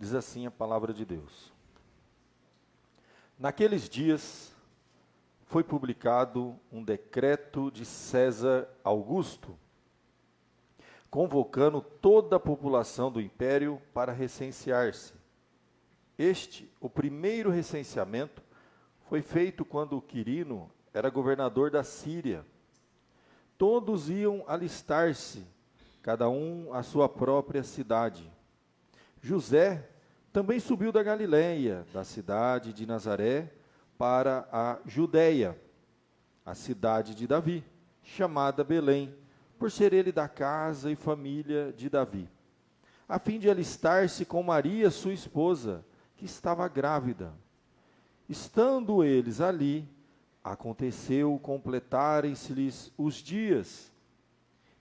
Diz assim a palavra de Deus. Naqueles dias foi publicado um decreto de César Augusto, convocando toda a população do império para recensear-se. O primeiro recenseamento, foi feito quando Quirino era governador da Síria. Todos iam alistar-se, cada um à sua própria cidade. José também subiu da Galiléia, da cidade de Nazaré, para a Judéia, a cidade de Davi, chamada Belém, por ser ele da casa e família de Davi, a fim de alistar-se com Maria, sua esposa, que estava grávida. Estando eles ali, aconteceu completarem-se-lhes os dias,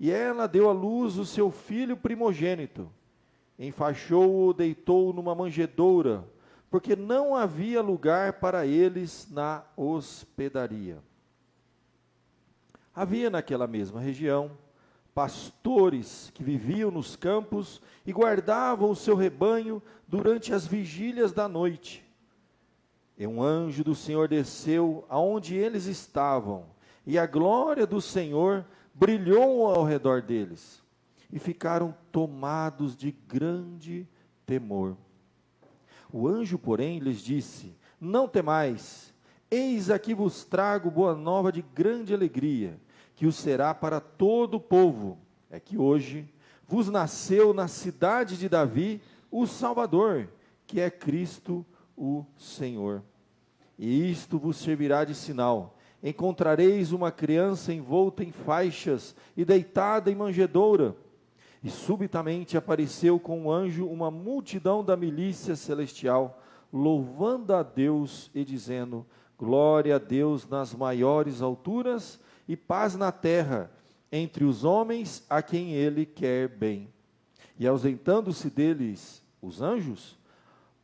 e ela deu à luz o seu filho primogênito. Enfaixou-o, deitou-o numa manjedoura, porque não havia lugar para eles na hospedaria. Havia naquela mesma região pastores que viviam nos campos e guardavam o seu rebanho durante as vigílias da noite. E um anjo do Senhor desceu aonde eles estavam, e a glória do Senhor brilhou ao redor deles, e ficaram tomados de grande temor. O anjo, porém, lhes disse: não temais, eis aqui vos trago boa nova de grande alegria, que o será para todo o povo. É que hoje vos nasceu na cidade de Davi o Salvador, que é Cristo o Senhor. E isto vos servirá de sinal: encontrareis uma criança envolta em faixas e deitada em manjedoura. E subitamente apareceu com o anjo uma multidão da milícia celestial, louvando a Deus e dizendo: glória a Deus nas maiores alturas e paz na terra, entre os homens a quem ele quer bem. E ausentando-se deles os anjos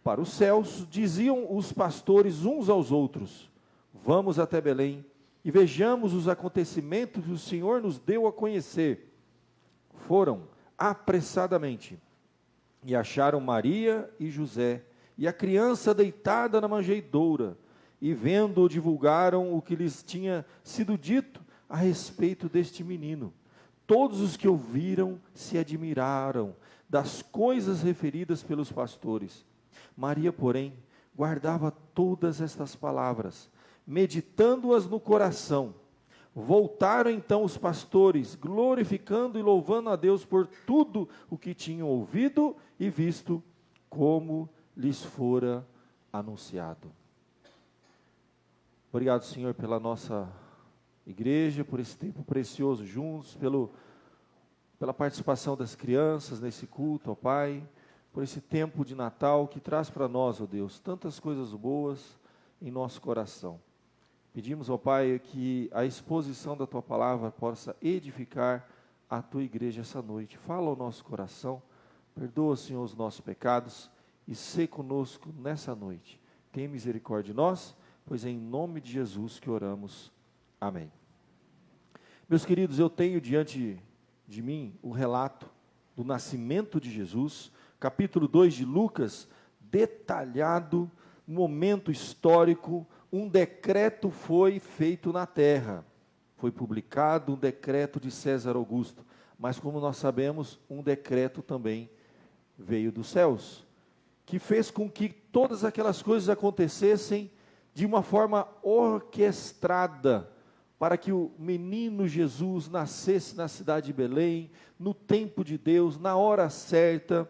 para os céus, diziam os pastores uns aos outros: vamos até Belém e vejamos os acontecimentos que o Senhor nos deu a conhecer. Foram apressadamente e acharam Maria e José e a criança deitada na manjedoura, e vendo, divulgaram o que lhes tinha sido dito a respeito deste menino. Todos os que ouviram se admiraram das coisas referidas pelos pastores. Maria, porém, guardava todas estas palavras, meditando-as no coração. Voltaram então os pastores, glorificando e louvando a Deus por tudo o que tinham ouvido e visto, como lhes fora anunciado. Obrigado, Senhor, pela nossa igreja, por esse tempo precioso juntos, pela participação das crianças nesse culto, ó Pai, por esse tempo de Natal que traz para nós, ó Deus, tantas coisas boas em nosso coração. Pedimos, ó Pai, que a exposição da Tua palavra possa edificar a Tua igreja essa noite. Fala ao nosso coração, perdoa, Senhor, os nossos pecados e sê conosco nessa noite. Tenha misericórdia de nós, pois é em nome de Jesus que oramos. Amém. Meus queridos, eu tenho diante de mim o relato do nascimento de Jesus, capítulo 2 de Lucas, detalhado, momento histórico. Um decreto foi feito na terra, foi publicado um decreto de César Augusto, mas como nós sabemos, um decreto também veio dos céus, que fez com que todas aquelas coisas acontecessem de uma forma orquestrada, para que o menino Jesus nascesse na cidade de Belém, no tempo de Deus, na hora certa,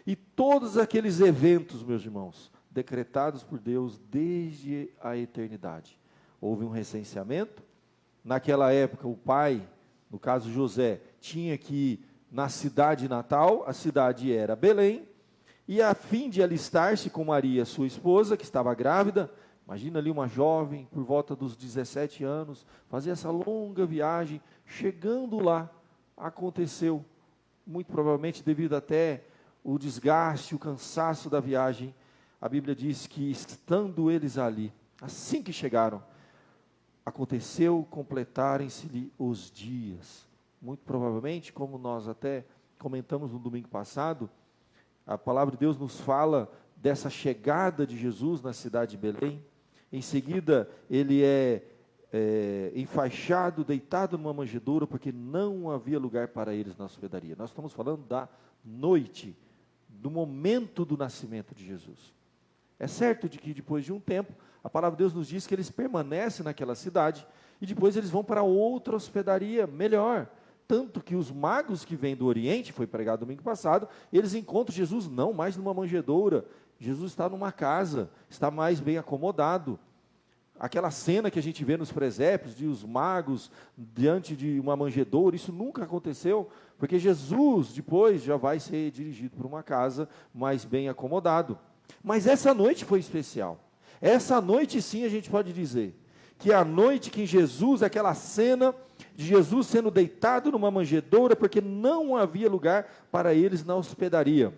e todos aqueles eventos, meus irmãos, decretados por Deus desde a eternidade. Houve um recenseamento. Naquela época, o pai, no caso José, tinha que ir na cidade natal, a cidade era Belém, e a fim de alistar-se com Maria, sua esposa, que estava grávida. Imagina ali uma jovem, por volta dos 17 anos, fazer essa longa viagem. Chegando lá, aconteceu, muito provavelmente devido até o desgaste, o cansaço da viagem. A Bíblia diz que, estando eles ali, assim que chegaram, aconteceu completarem-se-lhe os dias. Muito provavelmente, como nós até comentamos no domingo passado, a palavra de Deus nos fala dessa chegada de Jesus na cidade de Belém. Em seguida, ele é enfaixado, deitado numa manjedoura, porque não havia lugar para eles na hospedaria. Nós estamos falando da noite, do momento do nascimento de Jesus. É certo de que depois de um tempo, a palavra de Deus nos diz que eles permanecem naquela cidade, e depois eles vão para outra hospedaria melhor. Tanto que os magos que vêm do Oriente, foi pregado domingo passado, eles encontram Jesus não mais numa manjedoura, Jesus está numa casa, está mais bem acomodado. Aquela cena que a gente vê nos presépios, de os magos diante de uma manjedoura, isso nunca aconteceu, porque Jesus depois já vai ser dirigido por uma casa mais bem acomodado. Mas essa noite foi especial. Essa noite sim a gente pode dizer, que é a noite que Jesus, aquela cena de Jesus sendo deitado numa manjedoura, porque não havia lugar para eles na hospedaria.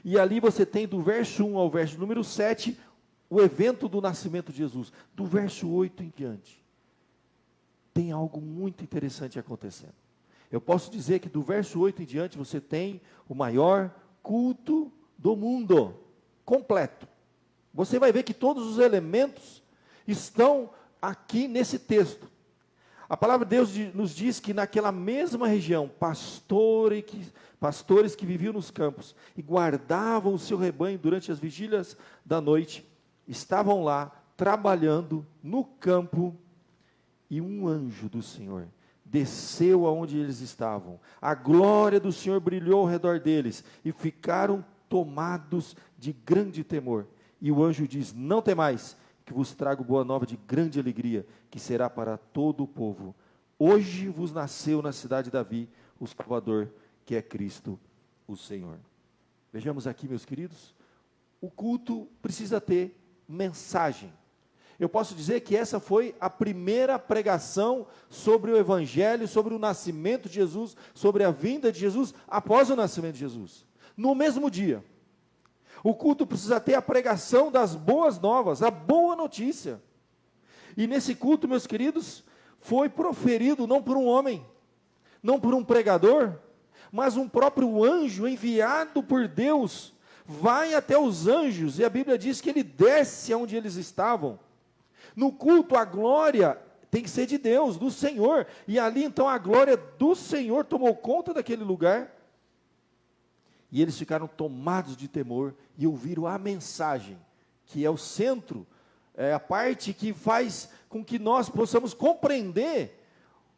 E ali você tem do verso 1 ao verso número 7, o evento do nascimento de Jesus. Do verso 8 em diante, tem algo muito interessante acontecendo. Eu posso dizer que do verso 8 em diante, você tem o maior culto do mundo, completo. Você vai ver que todos os elementos estão aqui nesse texto. A palavra de Deus nos diz que naquela mesma região, pastores que viviam nos campos e guardavam o seu rebanho durante as vigílias da noite, estavam lá trabalhando no campo, e um anjo do Senhor desceu aonde eles estavam. A glória do Senhor brilhou ao redor deles e ficaram tomados de grande temor. E o anjo diz: não temais, que vos trago boa nova de grande alegria, que será para todo o povo. Hoje vos nasceu na cidade de Davi o Salvador, que é Cristo o Senhor. Vejamos aqui, meus queridos, o culto precisa ter mensagem. Eu posso dizer que essa foi a primeira pregação sobre o Evangelho, sobre o nascimento de Jesus, sobre a vinda de Jesus, após o nascimento de Jesus. No mesmo dia, o culto precisa ter a pregação das boas novas, a boa notícia. E nesse culto, meus queridos, foi proferido não por um homem, não por um pregador, mas um próprio anjo enviado por Deus, vai até os anjos, e a Bíblia diz que ele desce aonde eles estavam. No culto, a glória tem que ser de Deus, do Senhor, e ali então a glória do Senhor tomou conta daquele lugar, e eles ficaram tomados de temor, e ouviram a mensagem, que é o centro, é a parte que faz com que nós possamos compreender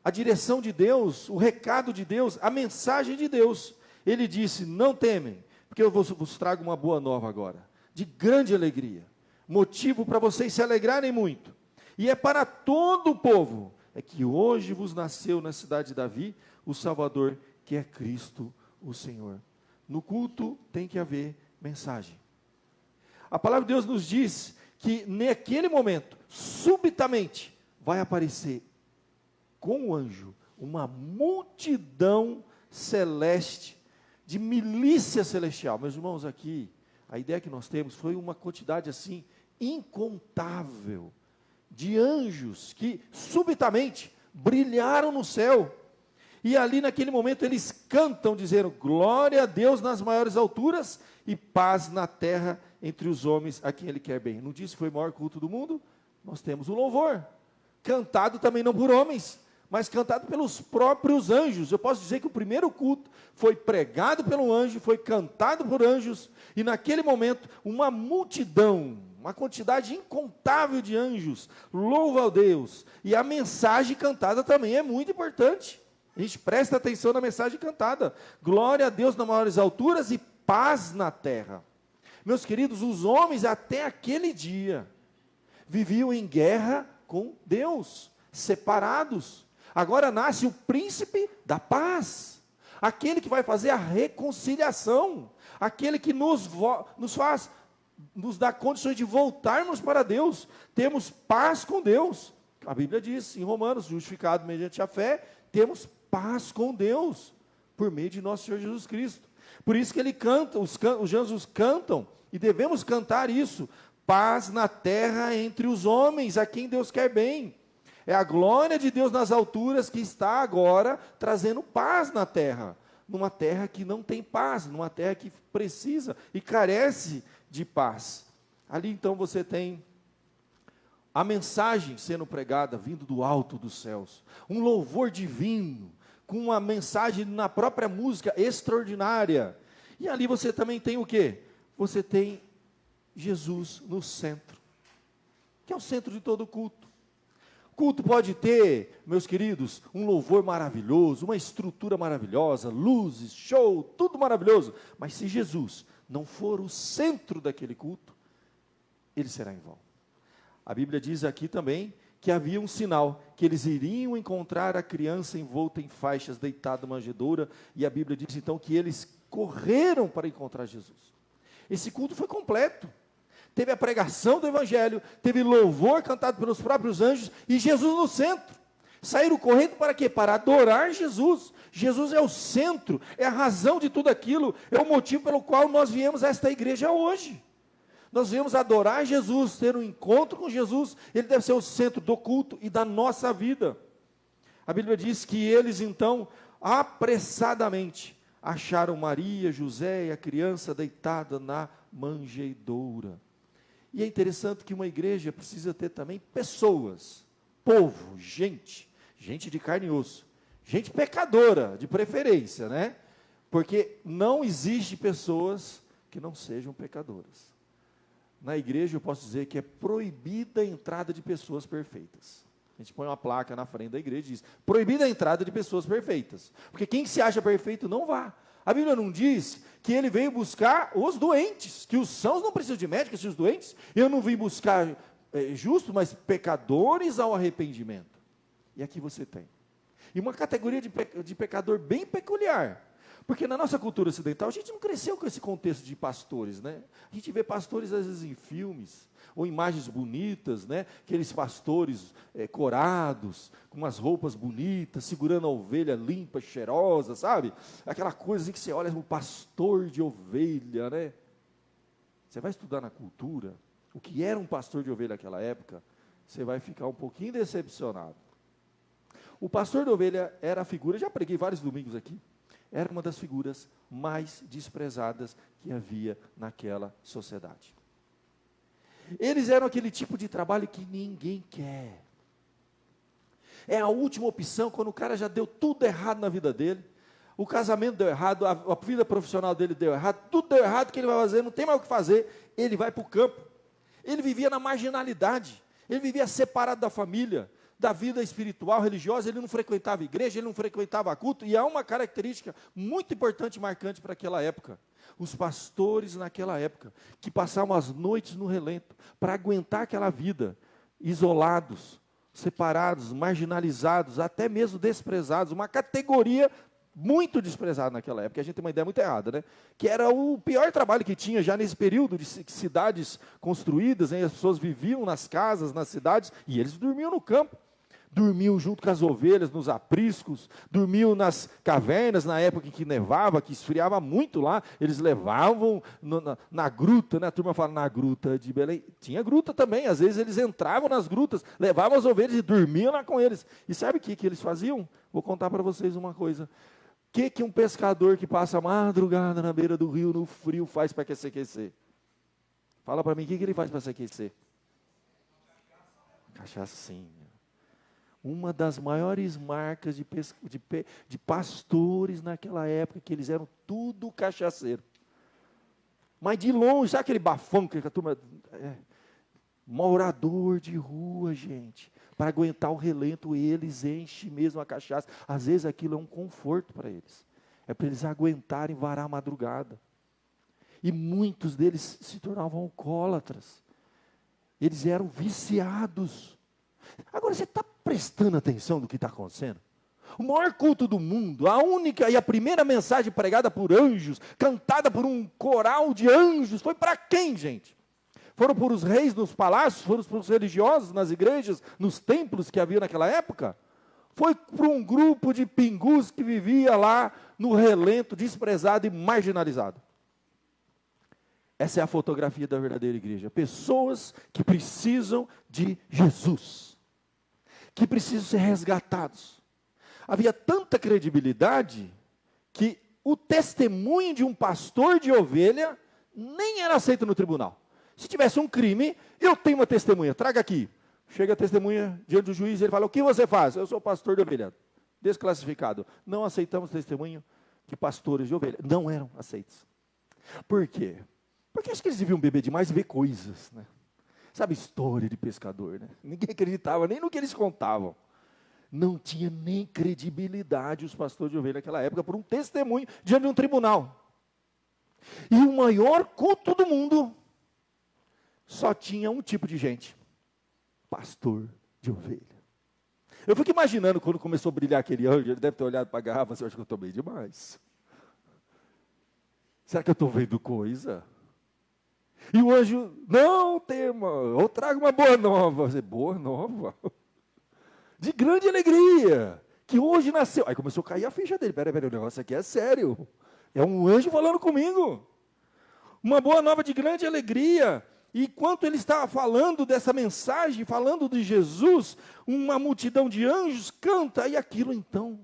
a direção de Deus, o recado de Deus, a mensagem de Deus. Ele disse: não temem, porque eu vos trago uma boa nova agora, de grande alegria, motivo para vocês se alegrarem muito, e é para todo o povo, é que hoje vos nasceu na cidade de Davi, o Salvador, que é Cristo o Senhor. No culto tem que haver mensagem. A palavra de Deus nos diz que naquele momento, subitamente, vai aparecer com o anjo uma multidão celeste, de milícia celestial. Meus irmãos, aqui, a ideia que nós temos foi uma quantidade assim, incontável, de anjos que subitamente brilharam no céu, e ali naquele momento eles cantam dizendo: glória a Deus nas maiores alturas e paz na terra entre os homens a quem Ele quer bem. Não disse que foi o maior culto do mundo? Nós temos o louvor, cantado também não por homens, mas cantado pelos próprios anjos. Eu posso dizer que o primeiro culto foi pregado pelo anjo, foi cantado por anjos, e naquele momento uma multidão, uma quantidade incontável de anjos louva a Deus, e a mensagem cantada também é muito importante. A gente presta atenção na mensagem cantada: glória a Deus nas maiores alturas e paz na terra. Meus queridos, os homens até aquele dia viviam em guerra com Deus, separados. Agora nasce o príncipe da paz, aquele que vai fazer a reconciliação, aquele que nos dá condições de voltarmos para Deus, temos paz com Deus. A Bíblia diz em Romanos: justificado mediante a fé, temos paz com Deus, por meio de nosso Senhor Jesus Cristo. Por isso que ele canta, os anjos cantam, e devemos cantar isso: paz na terra entre os homens, a quem Deus quer bem. É a glória de Deus nas alturas que está agora trazendo paz na terra. numa terra que não tem paz, numa terra que precisa e carece de paz. Ali então você tem a mensagem sendo pregada, vindo do alto dos céus, um louvor divino, com uma mensagem na própria música extraordinária. E ali você também tem o quê? Você tem Jesus no centro, que é o centro de todo culto. Culto pode ter, meus queridos, um louvor maravilhoso, uma estrutura maravilhosa, luzes, show, tudo maravilhoso. Mas se Jesus não for o centro daquele culto, ele será em vão. A Bíblia diz aqui também que havia um sinal, que eles iriam encontrar a criança envolta em faixas, deitada na manjedoura, e a Bíblia diz então que eles correram para encontrar Jesus. Esse culto foi completo. Teve a pregação do Evangelho, teve louvor cantado pelos próprios anjos, e Jesus no centro. Saíram correndo para quê? Para adorar Jesus. Jesus é o centro, é a razão de tudo aquilo, é o motivo pelo qual nós viemos a esta igreja hoje. Nós viemos adorar Jesus, ter um encontro com Jesus, ele deve ser o centro do culto e da nossa vida. A Bíblia diz que eles então, apressadamente, acharam Maria, José e a criança deitada na manjedoura. E é interessante que uma igreja precisa ter também pessoas, povo, gente de carne e osso, gente pecadora, de preferência, né? Porque não existe pessoas que não sejam pecadoras. Na igreja eu posso dizer que é proibida a entrada de pessoas perfeitas. A gente põe uma placa na frente da igreja e diz, proibida a entrada de pessoas perfeitas. Porque quem se acha perfeito não vá. A Bíblia não diz que ele veio buscar os doentes, que os sãos não precisam de médicos, os doentes. Eu não vim buscar justos, mas pecadores ao arrependimento. E aqui você tem. E uma categoria de pecador bem peculiar. Porque na nossa cultura ocidental, a gente não cresceu com esse contexto de pastores, né? A gente vê pastores às vezes em filmes, ou imagens bonitas, né? Aqueles pastores corados, com umas roupas bonitas, segurando a ovelha limpa, cheirosa, sabe? Aquela coisa assim que você olha, um pastor de ovelha, né? Você vai estudar na cultura, o que era um pastor de ovelha naquela época, você vai ficar um pouquinho decepcionado. O pastor de ovelha era a figura, já preguei vários domingos aqui, era uma das figuras mais desprezadas que havia naquela sociedade. Eles eram aquele tipo de trabalho que ninguém quer. É a última opção quando o cara já deu tudo errado na vida dele. O casamento deu errado, a vida profissional dele deu errado, tudo deu errado, o que ele vai fazer? Não tem mais o que fazer, ele vai para o campo. Ele vivia na marginalidade, ele vivia separado da família, da vida espiritual, religiosa, ele não frequentava igreja, ele não frequentava culto, e há uma característica muito importante e marcante para aquela época. Os pastores naquela época, que passavam as noites no relento, para aguentar aquela vida, isolados, separados, marginalizados, até mesmo desprezados, uma categoria muito desprezada naquela época, a gente tem uma ideia muito errada, né? Que era o pior trabalho que tinha já nesse período de cidades construídas, hein? As pessoas viviam nas casas, nas cidades, e eles dormiam no campo. Dormiam junto com as ovelhas nos apriscos, dormiam nas cavernas, na época em que nevava, que esfriava muito lá, eles levavam na gruta, né? A turma fala na gruta de Belém, tinha gruta também, às vezes eles entravam nas grutas, levavam as ovelhas e dormiam lá com eles. E sabe o que eles faziam? Vou contar para vocês uma coisa. O que um pescador que passa a madrugada na beira do rio, no frio, faz para se aquecer? Fala para mim, o que ele faz para se aquecer? Cachaçinha. Uma das maiores marcas de pastores naquela época, que eles eram tudo cachaceiro. Mas de longe, sabe aquele bafão que a turma... morador de rua, gente. Para aguentar o relento, eles enchem mesmo a cachaça. Às vezes aquilo é um conforto para eles. É para eles aguentarem varar a madrugada. E muitos deles se tornavam alcoólatras. Eles eram viciados. Agora, você está prestando atenção no que está acontecendo? O maior culto do mundo, a única e a primeira mensagem pregada por anjos, cantada por um coral de anjos, foi para quem, gente? Foram por os reis nos palácios, foram por os religiosos nas igrejas, nos templos que havia naquela época? Foi para um grupo de pingus que vivia lá no relento, desprezado e marginalizado. Essa é a fotografia da verdadeira igreja. Pessoas que precisam de Jesus, que precisam ser resgatados. Havia tanta credibilidade que o testemunho de um pastor de ovelha nem era aceito no tribunal. Se tivesse um crime, eu tenho uma testemunha, traga aqui. Chega a testemunha diante do juiz, ele fala, o que você faz? Eu sou pastor de ovelha, desclassificado. Não aceitamos testemunho de pastores de ovelha. Não eram aceitos. Por quê? Porque acho que eles deviam beber demais e ver coisas, né? Sabe, história de pescador, né? Ninguém acreditava nem no que eles contavam. Não tinha nem credibilidade os pastores de ovelha naquela época por um testemunho diante de um tribunal. E o maior culto do mundo só tinha um tipo de gente: pastor de ovelha. Eu fico imaginando quando começou a brilhar aquele anjo, ele deve ter olhado para a garrafa, assim, eu acho que eu estou bem demais. Será que eu estou vendo coisa? E o anjo, não tema, eu trago uma boa nova. Você, boa nova? De grande alegria, que hoje nasceu. Aí começou a cair a ficha dele. Peraí, o negócio aqui é sério. É um anjo falando comigo. Uma boa nova de grande alegria. E enquanto ele estava falando dessa mensagem, falando de Jesus, uma multidão de anjos canta, e aquilo então.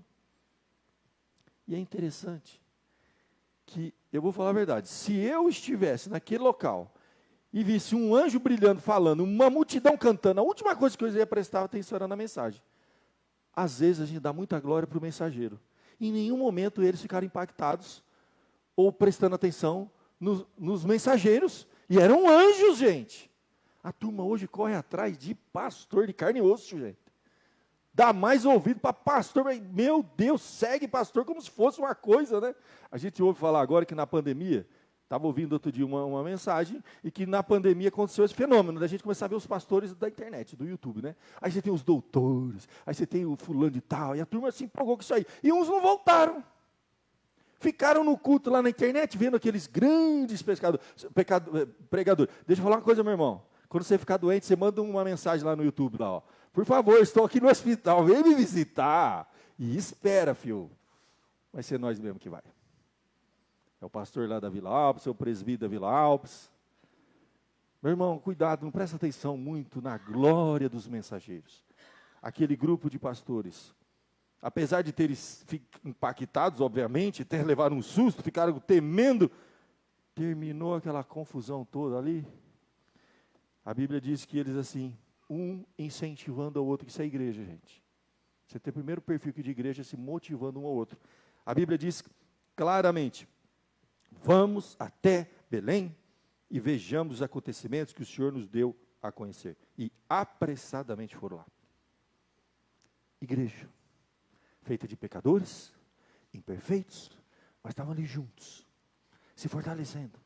E é interessante que, eu vou falar a verdade, se eu estivesse naquele local e visse um anjo brilhando, falando, uma multidão cantando, a última coisa que eu ia prestar atenção era na mensagem. Às vezes a gente dá muita glória para o mensageiro. Em nenhum momento eles ficaram impactados ou prestando atenção nos mensageiros. E eram anjos, gente. A turma hoje corre atrás de pastor de carne e osso, gente. Dá mais ouvido para pastor. Meu Deus, segue pastor como se fosse uma coisa, né? A gente ouve falar agora que na pandemia, estava ouvindo outro dia uma mensagem, e que na pandemia aconteceu esse fenômeno, da gente começar a ver os pastores da internet, do YouTube, né? Aí você tem os doutores, aí você tem o fulano de tal, e a turma se empolgou com isso aí. E uns não voltaram. Ficaram no culto lá na internet, vendo aqueles grandes pregadores. Deixa eu falar uma coisa, meu irmão. Quando você ficar doente, você manda uma mensagem lá no YouTube, lá, ó. Por favor, estou aqui no hospital, vem me visitar. E espera, filho. Vai ser nós mesmo que vai. É o pastor lá da Vila Alpes, é o presbítero da Vila Alpes. Meu irmão, cuidado, não presta atenção muito na glória dos mensageiros. Aquele grupo de pastores, apesar de terem impactados, obviamente, ter levado um susto, ficaram temendo, terminou aquela confusão toda ali. A Bíblia diz que eles assim, um incentivando ao outro, que isso é igreja, gente. Você tem o primeiro perfil de igreja se motivando um ao outro. A Bíblia diz claramente, vamos até Belém e vejamos os acontecimentos que o Senhor nos deu a conhecer. E apressadamente foram lá. Igreja, feita de pecadores, imperfeitos, mas estavam ali juntos, se fortalecendo,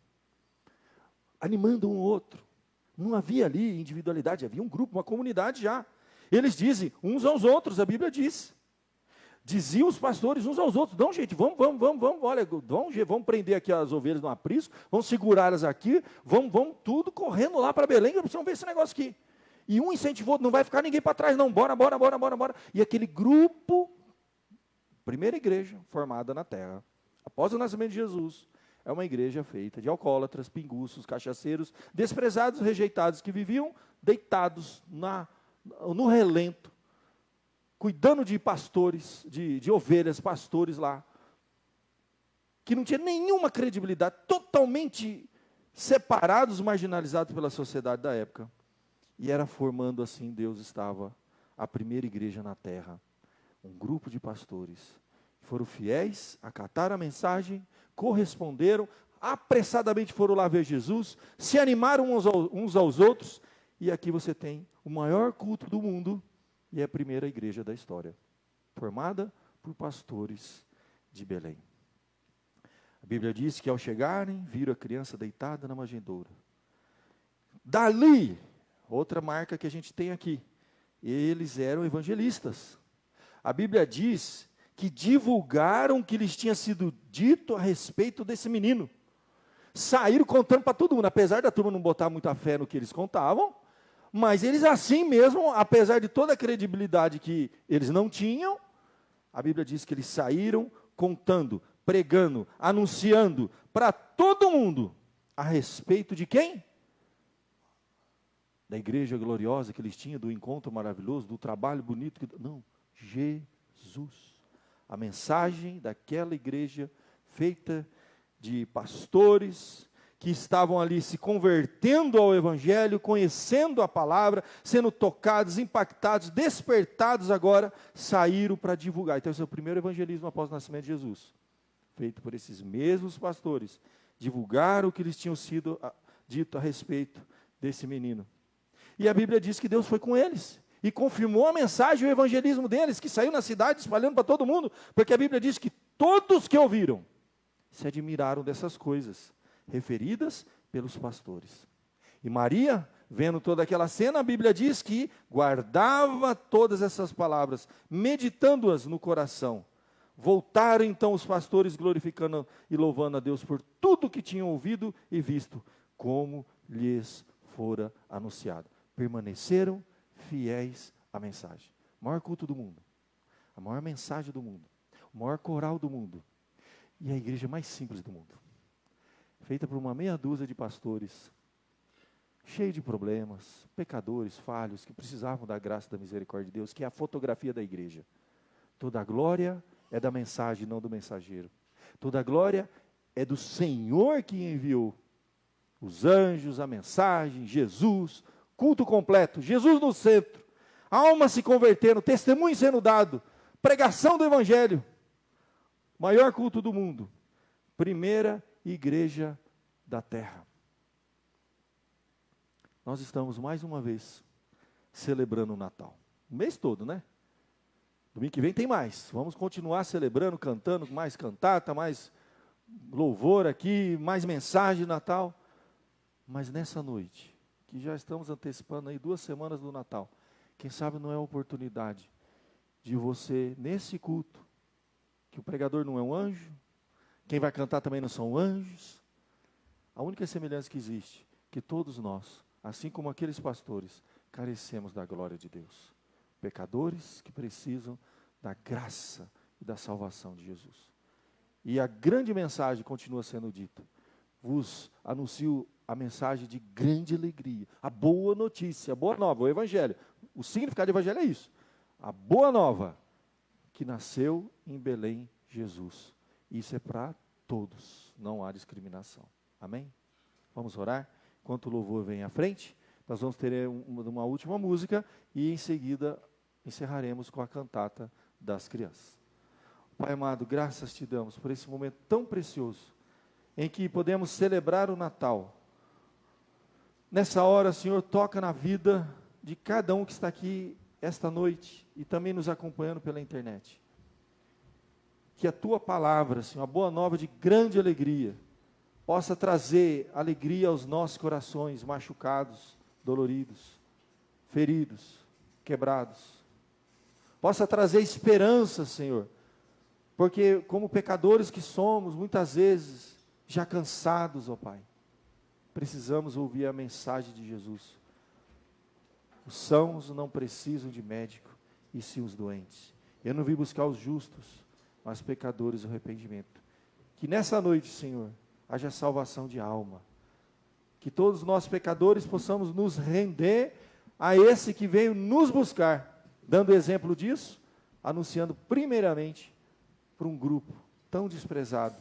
animando um ao outro. Não havia ali individualidade, havia um grupo, uma comunidade já. Eles dizem uns aos outros, a Bíblia diz. Diziam os pastores uns aos outros, não gente, vamos, olha, vamos prender aqui as ovelhas no aprisco, vamos segurá-las aqui, vamos tudo correndo lá para Belém, precisamos ver esse negócio aqui. E um incentivou, não vai ficar ninguém para trás não, bora. E aquele grupo, primeira igreja formada na terra, após o nascimento de Jesus, é uma igreja feita de alcoólatras, pinguços, cachaceiros, desprezados, rejeitados, que viviam deitados no relento, cuidando de pastores, de ovelhas, pastores lá, que não tinha nenhuma credibilidade, totalmente separados, marginalizados pela sociedade da época. E era formando assim, Deus estava, a primeira igreja na terra, um grupo de pastores, que foram fiéis, acataram a mensagem, corresponderam, apressadamente foram lá ver Jesus, se animaram uns aos outros, e aqui você tem o maior culto do mundo, e é a primeira igreja da história, formada por pastores de Belém. A Bíblia diz que ao chegarem, viram a criança deitada na manjedoura. Dali, outra marca que a gente tem aqui, eles eram evangelistas. A Bíblia diz que divulgaram o que lhes tinha sido dito a respeito desse menino. Saíram contando para todo mundo, apesar da turma não botar muita fé no que eles contavam, mas eles assim mesmo, apesar de toda a credibilidade que eles não tinham, a Bíblia diz que eles saíram contando, pregando, anunciando para todo mundo a respeito de quem? Da igreja gloriosa que eles tinham, do encontro maravilhoso, do trabalho bonito. Não, Jesus. A mensagem daquela igreja feita de pastores que estavam ali se convertendo ao Evangelho, conhecendo a palavra, sendo tocados, impactados, despertados agora, saíram para divulgar. Então esse é o primeiro evangelismo após o nascimento de Jesus, feito por esses mesmos pastores, divulgaram o que lhes tinham sido dito a respeito desse menino. E a Bíblia diz que Deus foi com eles, e confirmou a mensagem, o evangelismo deles, que saiu na cidade espalhando para todo mundo, porque a Bíblia diz que todos que ouviram, se admiraram dessas coisas, referidas pelos pastores. E Maria, vendo toda aquela cena, a Bíblia diz que guardava todas essas palavras, meditando-as no coração. Voltaram então os pastores glorificando e louvando a Deus por tudo que tinham ouvido e visto, como lhes fora anunciado. Permaneceram fiéis à mensagem. O maior culto do mundo, a maior mensagem do mundo, o maior coral do mundo, e a igreja mais simples do mundo, feita por uma meia dúzia de pastores, cheio de problemas, pecadores, falhos, que precisavam da graça e da misericórdia de Deus, que é a fotografia da igreja. Toda a glória é da mensagem, não do mensageiro. Toda a glória é do Senhor que enviou os anjos, a mensagem, Jesus, culto completo, Jesus no centro, alma se convertendo, testemunho sendo dado, pregação do Evangelho, maior culto do mundo, primeira igreja da terra. Nós estamos mais uma vez celebrando o Natal, o mês todo, né? Domingo que vem tem mais, vamos continuar celebrando, cantando, mais cantata, mais louvor aqui, mais mensagem de Natal, mas nessa noite, que já estamos antecipando aí 2 semanas do Natal, quem sabe não é a oportunidade de você, nesse culto, que o pregador não é um anjo, quem vai cantar também não são anjos, a única semelhança que existe, que todos nós, assim como aqueles pastores, carecemos da glória de Deus, pecadores que precisam da graça e da salvação de Jesus. E a grande mensagem continua sendo dita, vos anuncio a mensagem de grande alegria, a boa notícia, a boa nova, o Evangelho. O significado do Evangelho é isso, a boa nova, que nasceu em Belém, Jesus. Isso é para todos, não há discriminação. Amém? Vamos orar? Enquanto o louvor vem à frente, nós vamos ter uma última música e em seguida encerraremos com a cantata das crianças. Pai amado, graças te damos por esse momento tão precioso, em que podemos celebrar o Natal. Nessa hora, Senhor, toca na vida de cada um que está aqui esta noite e também nos acompanhando pela internet. Que a tua palavra, Senhor, a boa nova de grande alegria, possa trazer alegria aos nossos corações machucados, doloridos, feridos, quebrados. Possa trazer esperança, Senhor, porque como pecadores que somos, muitas vezes, já cansados, ó Pai, precisamos ouvir a mensagem de Jesus. Os sãos não precisam de médico, e sim os doentes. Eu não vim buscar os justos, mas pecadores o arrependimento. Que nessa noite, Senhor, haja salvação de alma. Que todos nós pecadores possamos nos render a esse que veio nos buscar, dando exemplo disso, anunciando primeiramente para um grupo tão desprezado,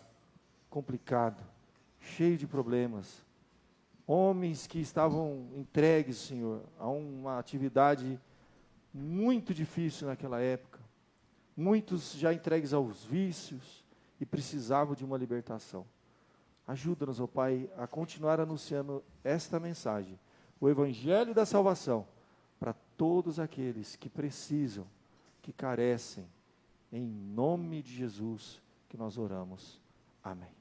complicado, cheio de problemas, homens que estavam entregues, Senhor, a uma atividade muito difícil naquela época, muitos já entregues aos vícios e precisavam de uma libertação. Ajuda-nos, ó Pai, a continuar anunciando esta mensagem, o Evangelho da salvação, para todos aqueles que precisam, que carecem, em nome de Jesus que nós oramos. Amém.